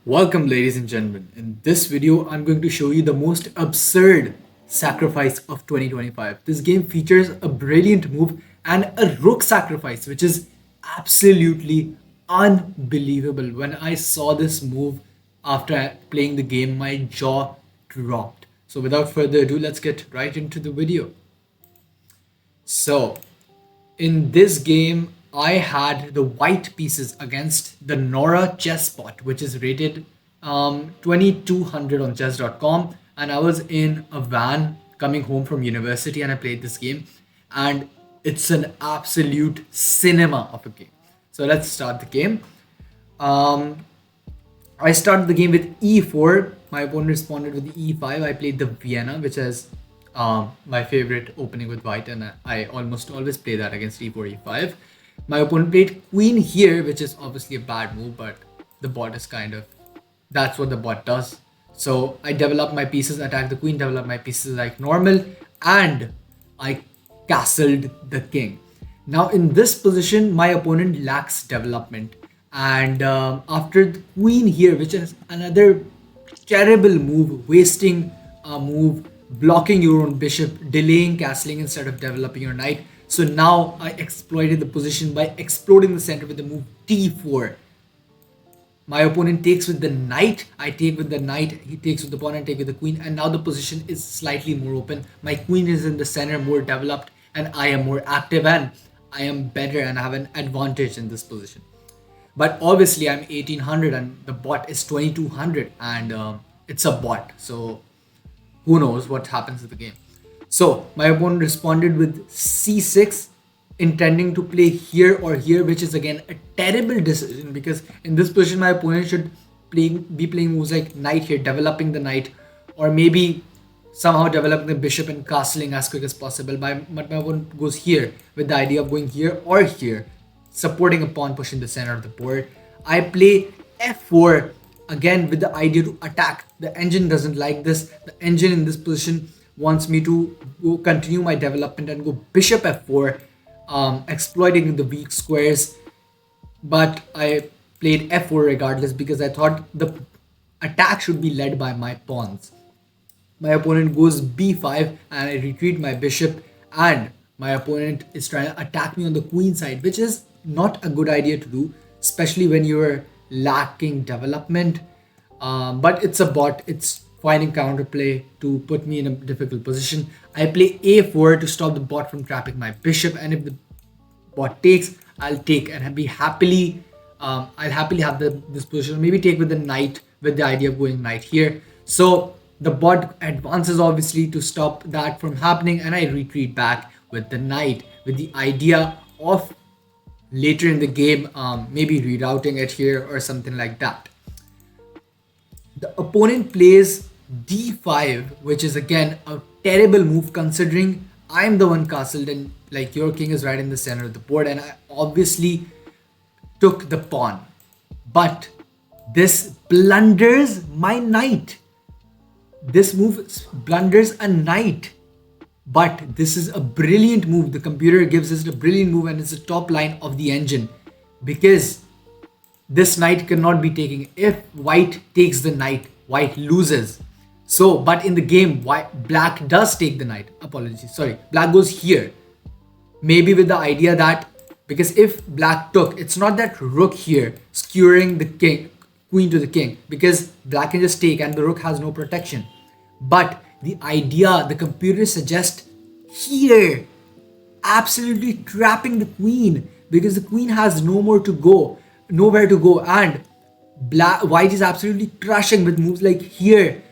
Welcome, ladies and gentlemen. In this video, I'm going to show you the most absurd sacrifice of 2025. This game features a brilliant move and a rook sacrifice, which is absolutely unbelievable. When I saw this move after playing the game, my jaw dropped. So, without further ado, let's get right into the video. So, in this game, I had the white pieces against the Nora chessbot, which is rated 2200 on chess.com. And I was in a van coming home from university and I played this game. And it's an absolute cinema of a game. So let's start the game. I started the game with e4. My opponent responded with e5. I played the Vienna, which is my favorite opening with white, and I almost always play that against e4, e5. My opponent played queen here, which is obviously a bad move, but the bot is that's what the bot does. So I develop my pieces, attack the queen, develop my pieces like normal, and I castled the king. Now in this position, my opponent lacks development. And after the queen here, which is another terrible move, wasting a move, blocking your own bishop, delaying castling instead of developing your knight. So now I exploited the position by exploding the center with the move t4. My opponent takes with the knight, I take with the knight, he takes with the pawn and take with the queen, and now the position is slightly more open. My queen is in the center, more developed, and I am more active and I am better and I have an advantage in this position. But obviously I'm 1800 and the bot is 2200 and it's a bot. So who knows what happens in the game. So my opponent responded with c6, intending to play here or here, which is again a terrible decision because in this position my opponent should be playing moves like knight here, developing the knight, or maybe somehow developing the bishop and castling as quick as possible. But my opponent goes here with the idea of going here or here, supporting a pawn push in the center of the board. I play f4 again with the idea to attack. The engine doesn't like this. The engine in this position wants me to continue my development and go bishop f4, exploiting the weak squares. But I played f4 regardless because I thought the attack should be led by my pawns. My opponent goes b5 and I retreat my bishop, and my opponent is trying to attack me on the queen side, which is not a good idea to do, especially when you're lacking development. But it's a bot, it's finding counterplay to put me in a difficult position. I play a4 to stop the bot from trapping my bishop, and if the bot takes, I'll take and I'll happily have this position. Maybe take with the knight with the idea of going knight here. So the bot advances obviously to stop that from happening, and I retreat back with the knight with the idea of later in the game maybe rerouting it here or something like that. The opponent plays d5, which is again a terrible move considering I'm the one castled and like your king is right in the center of the board, and I obviously took the pawn. But this blunders my knight. This move blunders a knight. But this is a brilliant move. The computer gives us a brilliant move and it's the top line of the engine because this knight cannot be taken. If white takes the knight, white loses. So, but in the game, black does take the knight. Black goes here. Maybe with the idea that, because if black took, it's not that rook here skewering the queen to the king, because black can just take and the rook has no protection. But the idea, the computer suggests here, absolutely trapping the queen because the queen has nowhere to go, and white is absolutely crushing with moves like here,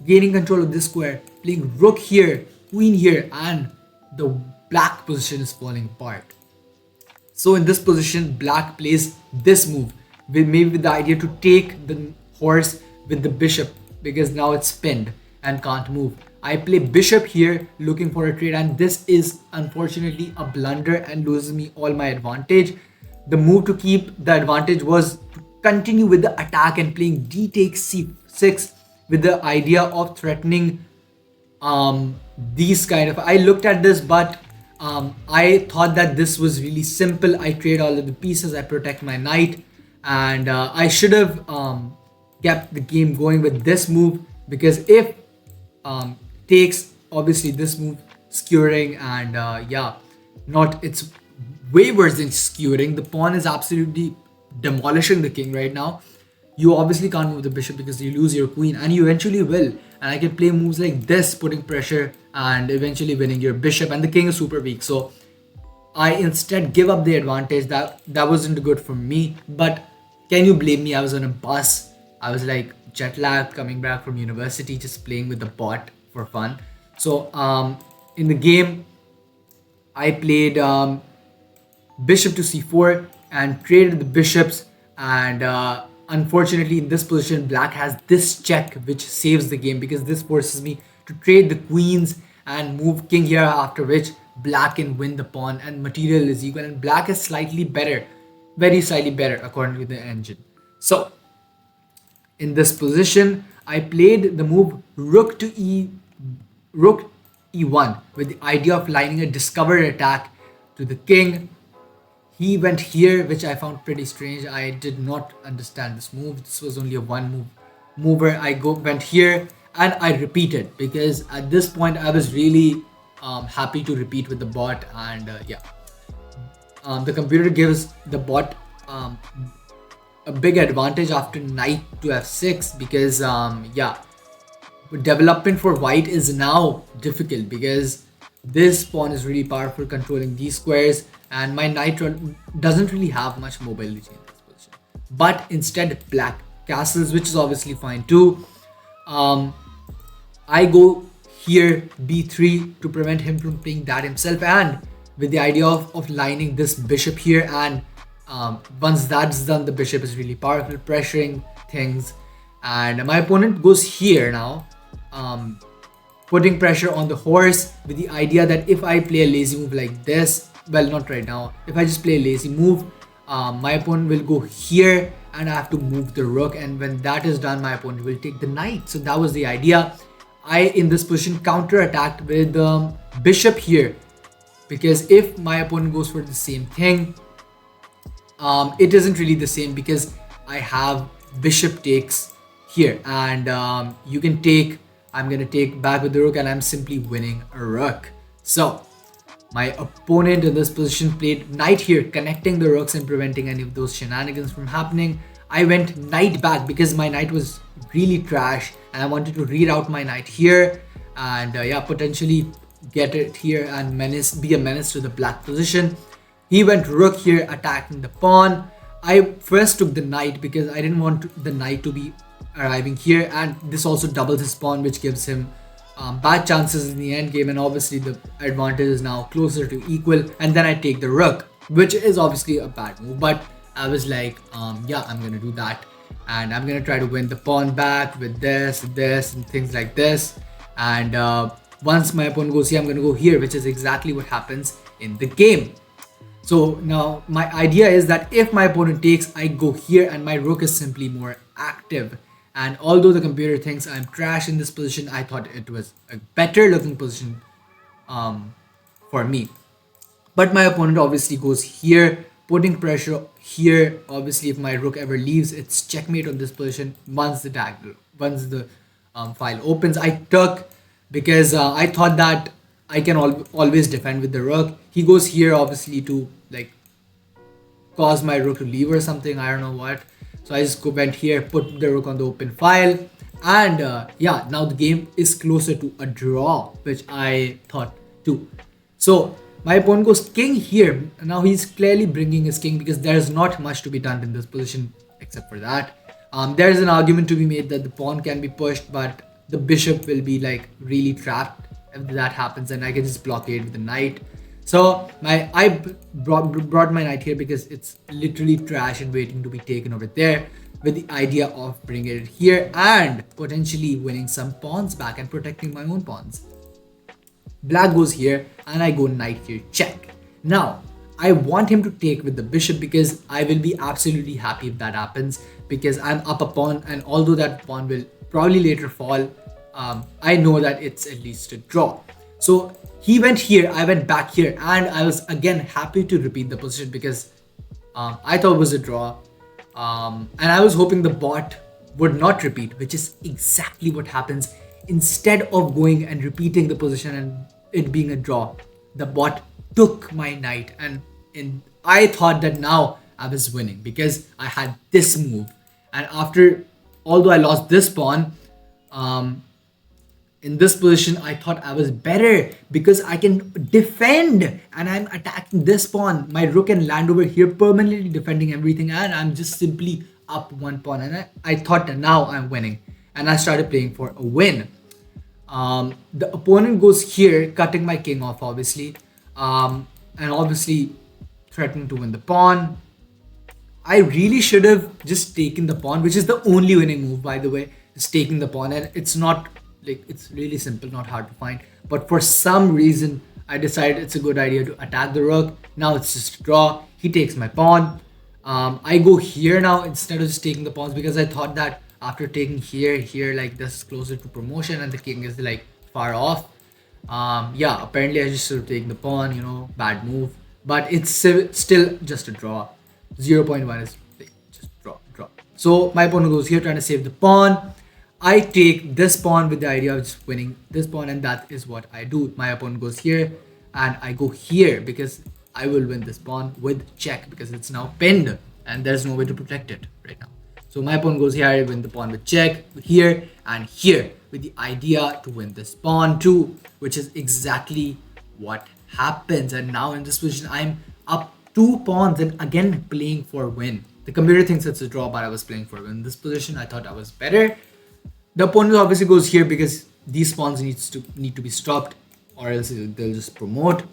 gaining control of this square, playing rook here, queen here, and the black position is falling apart. So in this position, black plays this move, maybe with the idea to take the horse with the bishop because now it's pinned and can't move. I play bishop here looking for a trade, and this is unfortunately a blunder and loses me all my advantage. The move to keep the advantage was to continue with the attack and playing d takes c6 with the idea of threatening these kind of. I looked at this, but I thought that this was really simple. I trade all of the pieces, I protect my knight, and I should have kept the game going with this move, because if takes, obviously this move skewering, and yeah, not, it's way worse than skewering. The pawn is absolutely demolishing the king right now. You obviously can't move the bishop because you lose your queen, and you eventually will. And I can play moves like this, putting pressure and eventually winning your bishop, and the king is super weak. So I instead give up the advantage. That wasn't good for me. But can you blame me? I was on a bus. I was like jet lag coming back from university, just playing with the bot for fun. So in the game, I played bishop to c4 and traded the bishops, and unfortunately in this position black has this check which saves the game, because this forces me to trade the queens and move king here, after which black can win the pawn and material is equal, and black is slightly better, very slightly better according to the engine. So in this position I played the move rook e1 with the idea of lining a discovered attack to the king. He went here, which I found pretty strange. I did not understand this move. This was only a one mover. I went here and I repeated, because at this point I was really happy to repeat with the bot, and yeah, the computer gives the bot a big advantage after knight to f6, because yeah, development for white is now difficult, because this pawn is really powerful controlling these squares, and my knight doesn't really have much mobility in this position. But instead black castles, which is obviously fine too. I go here b3 to prevent him from playing that himself, and with the idea of lining this bishop here, and once that's done, the bishop is really powerful, pressuring things, and my opponent goes here now, putting pressure on the horse with the idea that if I play a lazy move like this, well, not right now, if I just play a lazy move, my opponent will go here and I have to move the rook, and when that is done my opponent will take the knight. So that was the idea. I in this position counter attacked with bishop here, because if my opponent goes for the same thing, it isn't really the same, because I have bishop takes here, and you can take, I'm gonna take back with the rook, and I'm simply winning a rook. So my opponent in this position played knight here, connecting the rooks and preventing any of those shenanigans from happening. I went knight back because my knight was really trash, and I wanted to read out my knight here, and yeah, potentially get it here and be a menace to the black position. He went rook here, attacking the pawn. I first took the knight because I didn't want the knight to be arriving here, and this also doubles his pawn, which gives him bad chances in the end game, and obviously the advantage is now closer to equal. And then I take the rook, which is obviously a bad move, but I was like, yeah, I'm gonna do that, and I'm gonna try to win the pawn back with this, and things like this. And once my opponent goes here, I'm gonna go here, which is exactly what happens in the game. So now my idea is that if my opponent takes, I go here, and my rook is simply more active. And although the computer thinks I'm trash in this position, I thought it was a better looking position for me. But my opponent obviously goes here, putting pressure here. Obviously, if my rook ever leaves, it's checkmate on this position. Once the file opens, I took, because I thought that I can always defend with the rook. He goes here, obviously, to like cause my rook to leave or something. I don't know what. So I just went here, put the rook on the open file, and yeah, now the game is closer to a draw, which I thought too. So my opponent goes king here. Now he's clearly bringing his king, because there's not much to be done in this position except for that. There's an argument to be made that the pawn can be pushed, but the bishop will be like really trapped if that happens, and I can just blockade with the knight. So I brought my knight here because it's literally trash and waiting to be taken over there, with the idea of bringing it here and potentially winning some pawns back and protecting my own pawns. Black goes here and I go knight here, check. Now I want him to take with the bishop, because I will be absolutely happy if that happens, because I'm up a pawn, and although that pawn will probably later fall, I know that it's at least a draw. So he went here, I went back here, and I was again happy to repeat the position, because I thought it was a draw, and I was hoping the bot would not repeat, which is exactly what happens. Instead of going and repeating the position and it being a draw, the bot took my knight, and I thought that now I was winning because I had this move. And after, although I lost this pawn, um, in this position I thought I was better because I can defend and I'm attacking this pawn. My rook can land over here permanently defending everything, and I'm just simply up one pawn, and I thought that now I'm winning, and I started playing for a win. The opponent goes here, cutting my king off obviously, and obviously threatening to win the pawn. I really should have just taken the pawn, which is the only winning move, by the way, is taking the pawn. And it's not like, it's really simple, not hard to find. But for some reason, I decided it's a good idea to attack the rook. Now it's just a draw. He takes my pawn. I go here now instead of just taking the pawns because I thought that after taking here, like this is closer to promotion and the king is like far off. Yeah, apparently I just should have taken the pawn, bad move. But it's still just a draw. 0.1 is just draw. So my opponent goes here trying to save the pawn. I take this pawn with the idea of just winning this pawn, and that is what I do. My opponent goes here and I go here because I will win this pawn with check because it's now pinned and there's no way to protect it right now. So my pawn goes here, I win the pawn with check here and here with the idea to win this pawn too, which is exactly what happens. And now in this position, I'm up 2 pawns and again playing for win. The computer thinks it's a draw, but I was playing for win. In this position, I thought I was better. The opponent obviously goes here because these pawns need to be stopped or else they'll just promote.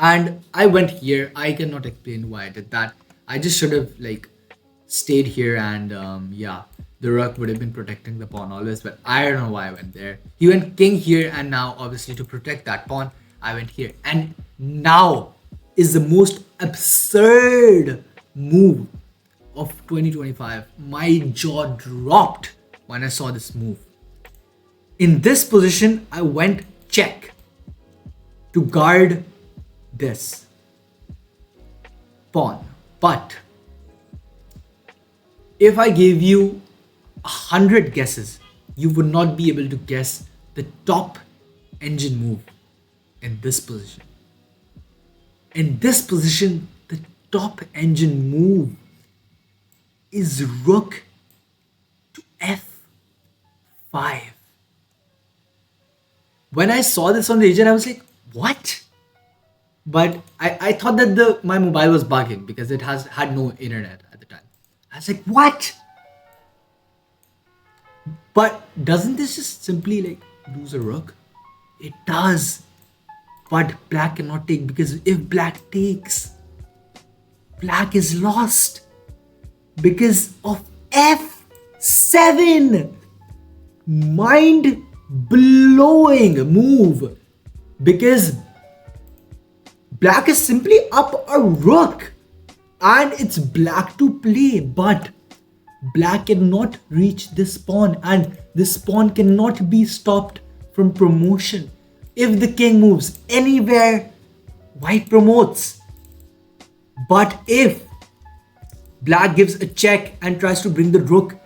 And I went here. I cannot explain why I did that. I just should have like stayed here and yeah, the rook would have been protecting the pawn always, but I don't know why I went there. He went king here, and now obviously to protect that pawn, I went here. And now is the most absurd move of 2025. My jaw dropped when I saw this move. In this position, I went check to guard this pawn. But if I gave you 100 guesses, you would not be able to guess the top engine move in this position. In this position, the top engine move is rook to f5. When I saw this on the agent, I was like, what? But I thought that my mobile was bugging because it had no internet at the time. I was like, what? But doesn't this just simply like lose a rook? It does. But black cannot take, because if black takes, black is lost because of f7. Mind blowing move, because black is simply up a rook and it's black to play, but black cannot reach this pawn and this pawn cannot be stopped from promotion. If the king moves anywhere, white promotes. But if black gives a check and tries to bring the rook,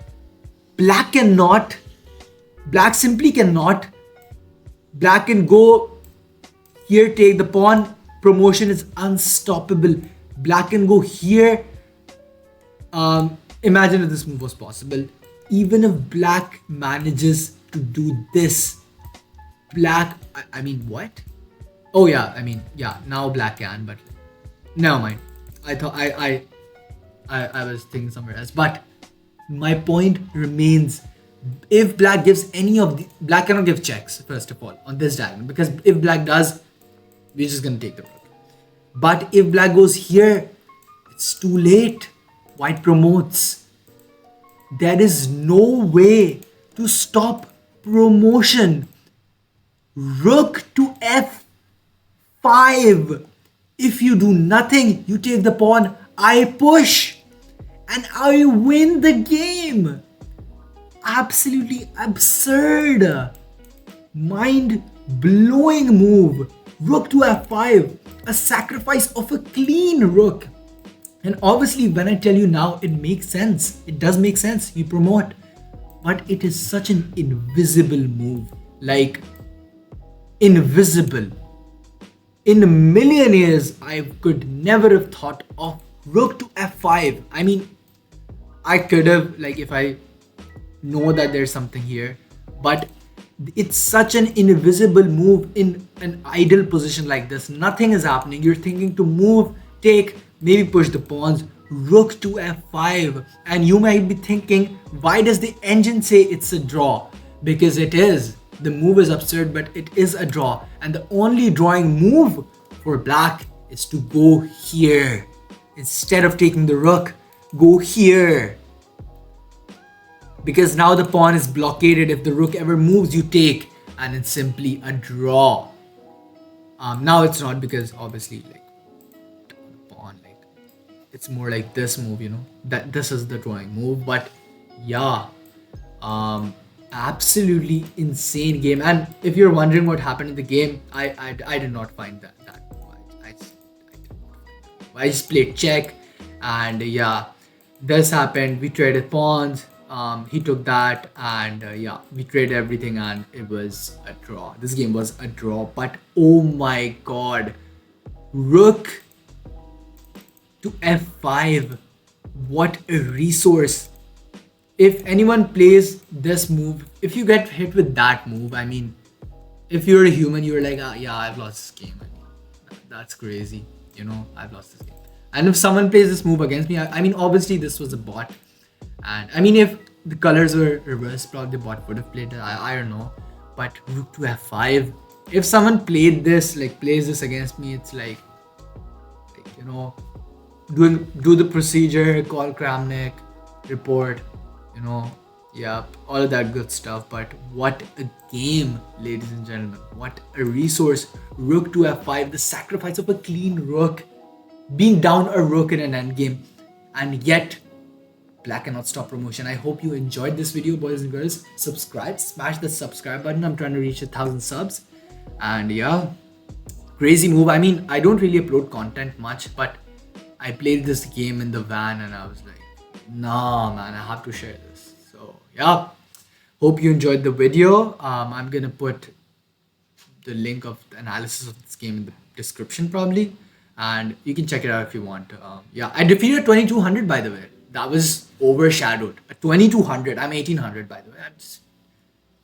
black cannot. Black simply cannot. Black can go here, take the pawn. Promotion is unstoppable. Black can go here. Imagine if this move was possible. Even if black manages to do this, black, I mean, what? Oh yeah, I mean, yeah, now black can, but never mind. I thought I was thinking somewhere else. But my point remains, if black gives any of the, black cannot give checks first of all on this diagonal, because if black does, we're just gonna take the rook. But if black goes here, it's too late. White promotes. There is no way to stop promotion. Rook to f5. If you do nothing, you take the pawn, I push, and I win the game. Absolutely absurd. Mind-blowing move. Rook to f5. A sacrifice of a clean rook. And obviously, when I tell you now, it makes sense. It does make sense. You promote. but it is such an invisible move. Like, invisible. In a million years, I could never have thought of rook to f5. I mean, I could have, like, if I know that there's something here, but it's such an invisible move in an idle position like this. Nothing is happening. You're thinking to move, take, maybe push the pawns, rook to f5, and you might be thinking, why does the engine say it's a draw? Because it is. The move is absurd, but it is a draw, and the only drawing move for black is to go here. Instead of taking the rook, go here. Because now the pawn is blockaded. If the rook ever moves, you take, and it's simply a draw. Now it's not, because obviously, like, pawn, like, it's more like this move, you know, that this is the drawing move. But yeah, absolutely insane game. And if you're wondering what happened in the game, I did not find that I just played check, and yeah, this happened. We traded pawns. He took that, and yeah, we traded everything, and it was a draw. This game was a draw, but oh my god, rook to f5, what a resource. If anyone plays this move, if you get hit with that move, I mean, if you're a human, you're like, yeah, I've lost this game. I mean, that's crazy, you know, I've lost this game. And if someone plays this move against me, I mean, obviously this was a bot, and I mean, if the colors were reversed, probably the bot would have played it. I don't know, but rook to f5. If someone played this, like, plays this against me, it's like you know, do the procedure, call Kramnik, report, you know, yeah, all of that good stuff. But what a game, ladies and gentlemen, what a resource. Rook to f5, the sacrifice of a clean rook, being down a rook in an endgame, and yet black cannot stop promotion. I hope you enjoyed this video, boys and girls. Subscribe, smash the subscribe button. I'm trying to reach 1,000 subs, and yeah, crazy move. I mean, I don't really upload content much, but I played this game in the van, and I was like, nah, man, I have to share this. So yeah, hope you enjoyed the video. I'm gonna put the link of the analysis of this game in the description probably, and you can check it out if you want. Yeah, I defeated 2200, by the way. That was overshadowed. At 2200, I'm 1800, by the way.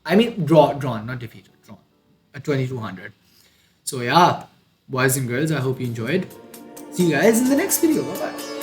I mean, drawn, not defeated, drawn at 2200. So yeah, boys and girls, I hope you enjoyed. See you guys in the next video. Bye bye.